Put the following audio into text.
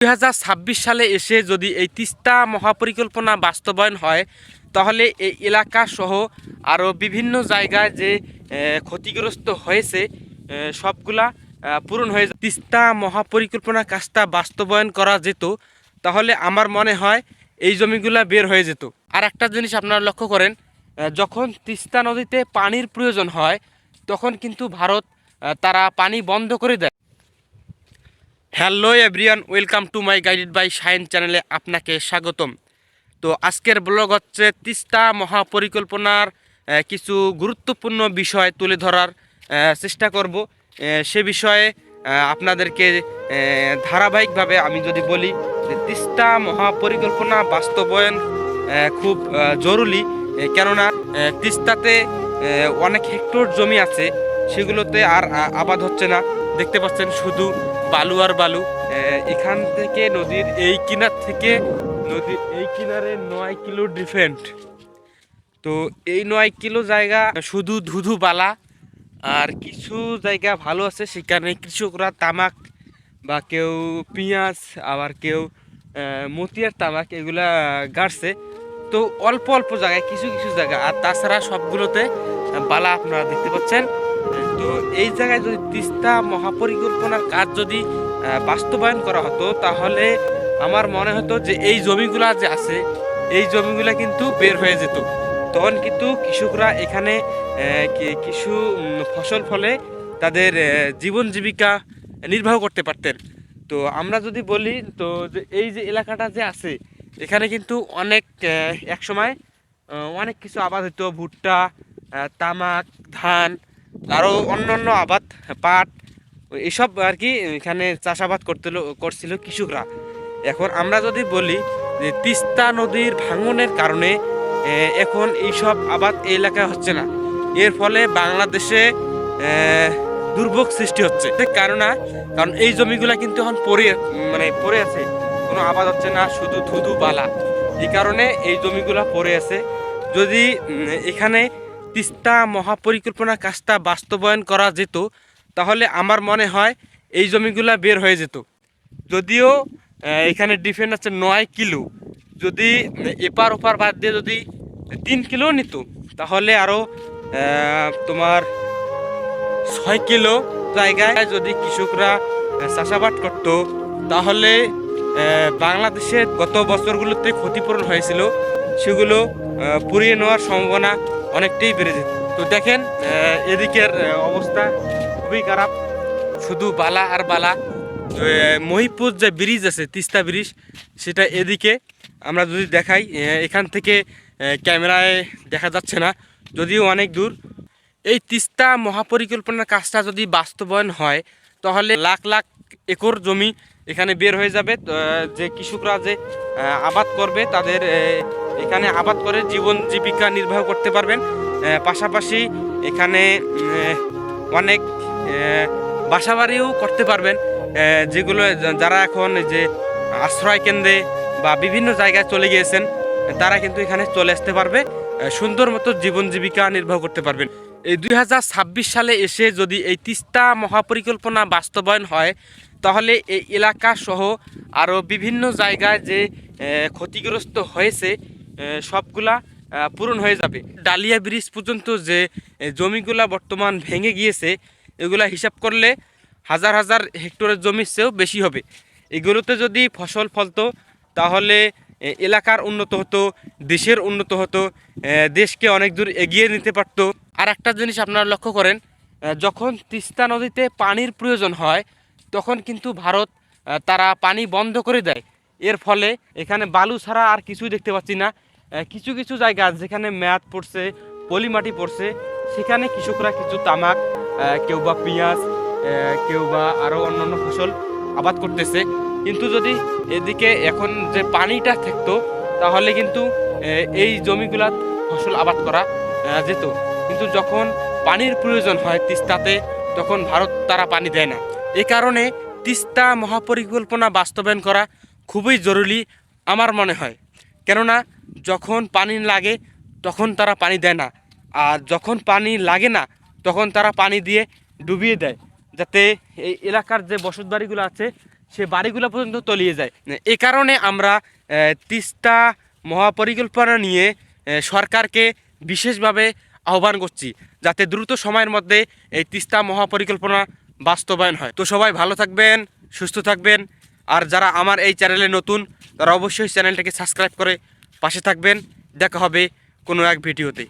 2026 সালে এসে যদি এই তিস্তা মহাপরিকল্পনা বাস্তবায়ন হয়, তাহলে এই এলাকা সহ আরও বিভিন্ন জায়গায় যে ক্ষতিগ্রস্ত হয়েছে সবগুলা পূরণ হয়ে যায়। তিস্তা মহাপরিকল্পনা কাজটা বাস্তবায়ন করা যেত, তাহলে আমার মনে হয় এই জমিগুলা বের হয়ে যেত। আর একটা জিনিস আপনারা লক্ষ্য করেন, যখন তিস্তা নদীতে পানির প্রয়োজন হয় তখন কিন্তু ভারত তারা পানি বন্ধ করে দেয়। Hello everyone, welcome to my guided by shine চ্যানেলে আপনাকে স্বাগতম। তো আজকের ব্লগ হচ্ছে তিস্তা মহাপরিকল্পনার কিছু গুরুত্বপূর্ণ বিষয় তুলে ধরার চেষ্টা করব। সে বিষয়ে আপনাদেরকে ধারাবাহিকভাবে আমি যদি বলি যে তিস্তা মহাপরিকল্পনা বাস্তবায়ন খুব জরুরি, কেননা তিস্তাতে অনেক হেক্টর জমি আছে, সেগুলোতে আর আবাদ হচ্ছে না। দেখতে পাচ্ছেন শুধু বালু আর বালু। এখান থেকে নদীর এই কিনার থেকে নদীর এই কিনারে 9 কিলো ডিফারেন্ট। তো এই 9 কিলো জায়গা শুধু ধুধু বালা, আর কিছু জায়গা ভালো আছে, সেখানে কৃষকরা তামাক বা কেউ পেঁয়াজ, আবার কেউ মতিয়ার তামাক এগুলা গাড়ছে। তো অল্প অল্প জায়গায় কিছু কিছু জায়গা, আর তাছাড়া সবগুলোতে বালা আপনারা দেখতে পাচ্ছেন। তো এই জায়গায় যদি তিস্তা মহাপরিকল্পনার কাজ যদি বাস্তবায়ন করা হতো, তাহলে আমার মনে হতো যে এই জমিগুলা যে আছে এই জমিগুলা কিন্তু বের হয়ে যেত। তখন কিন্তু কৃষকরা এখানে কিছু ফসল ফলে তাদের জীবন জীবিকা নির্বাহ করতে পারতেন। তো আমরা যদি বলি, তো যে এই যে এলাকাটা যে আছে এখানে কিন্তু অনেক একসময় অনেক কিছু আবাদ হতো, ভুট্টা, তামাক, ধান, আরও অন্যান্য আবাদ, পাট, এইসব আর কি এখানে চাষাবাদ করছিল কৃষকরা। এখন আমরা যদি বলি যে তিস্তা নদীর ভাঙনের কারণে এখন এইসব আবাদ এই এলাকায় হচ্ছে না, এর ফলে বাংলাদেশে দুর্ভোগ সৃষ্টি হচ্ছে। কারণ এই জমিগুলা কিন্তু এখন পড়ে আছে, কোনো আবাদ হচ্ছে না, শুধু ধুধু বালা। এই কারণে এই জমিগুলা পড়ে আছে। যদি এখানে তিস্তা মহাপরিকল্পনা কাজটা বাস্তবায়ন করা যেত, তাহলে আমার মনে হয় এই জমিগুলা বের হয়ে যেত। যদিও এখানে ডিফেন্স আছে 9 কিলো, যদি এপার ওপার বাদ দিয়ে যদি 3 কিলো নিত, তাহলে আরও তোমার 6 কিলো জায়গায় যদি কৃষকরা চাষাবাদ করত, তাহলে বাংলাদেশের গত বছরগুলোতে ক্ষতিপূরণ হয়েছিল সেগুলো পুড়িয়ে নেওয়ার সম্ভাবনা অনেকটাই বেড়ে যেত। তো দেখেন এদিকের অবস্থা খুবই খারাপ, শুধু বালা আর বালা। মহিপুর যে ব্রিজ আছে, তিস্তা ব্রিজ, সেটা এদিকে আমরা যদি দেখাই, এখান থেকে ক্যামেরায় দেখা যাচ্ছে না, যদিও অনেক দূর। এই তিস্তা মহাপরিকল্পনার কাজটা যদি বাস্তবায়ন হয়, তাহলে লাখ লাখ একর জমি এখানে বের হয়ে যাবে। যে কৃষকরা যে আবাদ করবে, তাদের এখানে আবাদ করে জীবন জীবিকা নির্বাহ করতে পারবেন। পাশাপাশি এখানে অনেক বাসাবাড়িও করতে পারবেন, যেগুলো যারা এখন যে আশ্রয় কেন্দ্রে বা বিভিন্ন জায়গায় চলে গিয়েছেন, তারা কিন্তু এখানে চলে আসতে পারবে, সুন্দর মতো জীবন জীবিকা নির্বাহ করতে পারবেন। এই 2026 সালে এসে যদি এই তিস্তা মহাপরিকল্পনা বাস্তবায়ন হয়, তাহলে এই এলাকা সহ আরও বিভিন্ন জায়গায় যে ক্ষতিগ্রস্ত হয়েছে সবগুলা পূরণ হয়ে যাবে। ডালিয়া ব্রিজ পর্যন্ত যে জমিগুলা বর্তমান ভেঙে গিয়েছে, এগুলা হিসাব করলে হাজার হাজার হেক্টরের জমির চেয়েও বেশি হবে। এগুলোতে যদি ফসল ফলতো, তাহলে এলাকার উন্নত হতো, দেশের উন্নত হতো, দেশকে অনেক দূর এগিয়ে নিতে পারতো। আর একটা জিনিস আপনারা লক্ষ্য করেন, যখন তিস্তা নদীতে পানির প্রয়োজন হয় তখন কিন্তু ভারত তারা পানি বন্ধ করে দেয়। এর ফলে এখানে বালু ছাড়া আর কিছুই দেখতে পাচ্ছি না। কিছু কিছু জায়গা যেখানে মেয়াদ পড়ছে, পলি মাটি পড়ছে, সেখানে কৃষকরা কিছু তামাক, কেউ বা পেঁয়াজ, কেউ বা আরও অন্যান্য ফসল আবাদ করতেছে। কিন্তু যদি এদিকে এখন যে পানিটা থাকতো, তাহলে কিন্তু এই জমিগুলা ফসল আবাদ করা যেত। কিন্তু যখন পানির প্রয়োজন হয় তিস্তাতে, তখন ভারত তারা পানি দেয় না। এ কারণে তিস্তা মহাপরিকল্পনা বাস্তবায়ন করা খুবই জরুরি আমার মনে হয়। কেননা যখন পানি লাগে তখন তারা পানি দেয় না, আর যখন পানি লাগে না তখন তারা পানি দিয়ে ডুবিয়ে দেয়, যাতে এই এলাকার যে বসতবাড়িগুলো আছে সে বাড়িগুলো পর্যন্ত তলিয়ে যায়। এ কারণে আমরা তিস্তা মহাপরিকল্পনা নিয়ে সরকারকে বিশেষভাবে আহ্বান করছি, যাতে দ্রুত সময়ের মধ্যে এই তিস্তা মহাপরিকল্পনা বাস্তবায়ন হয়। তো সবাই ভালো থাকবেন, সুস্থ থাকবেন। আর যারা আমার এই চ্যানেলে নতুন, তারা অবশ্যই চ্যানেলটাকে সাবস্ক্রাইব করে পাশে থাকবেন। দেখা হবে কোনো এক ভিডিওতে।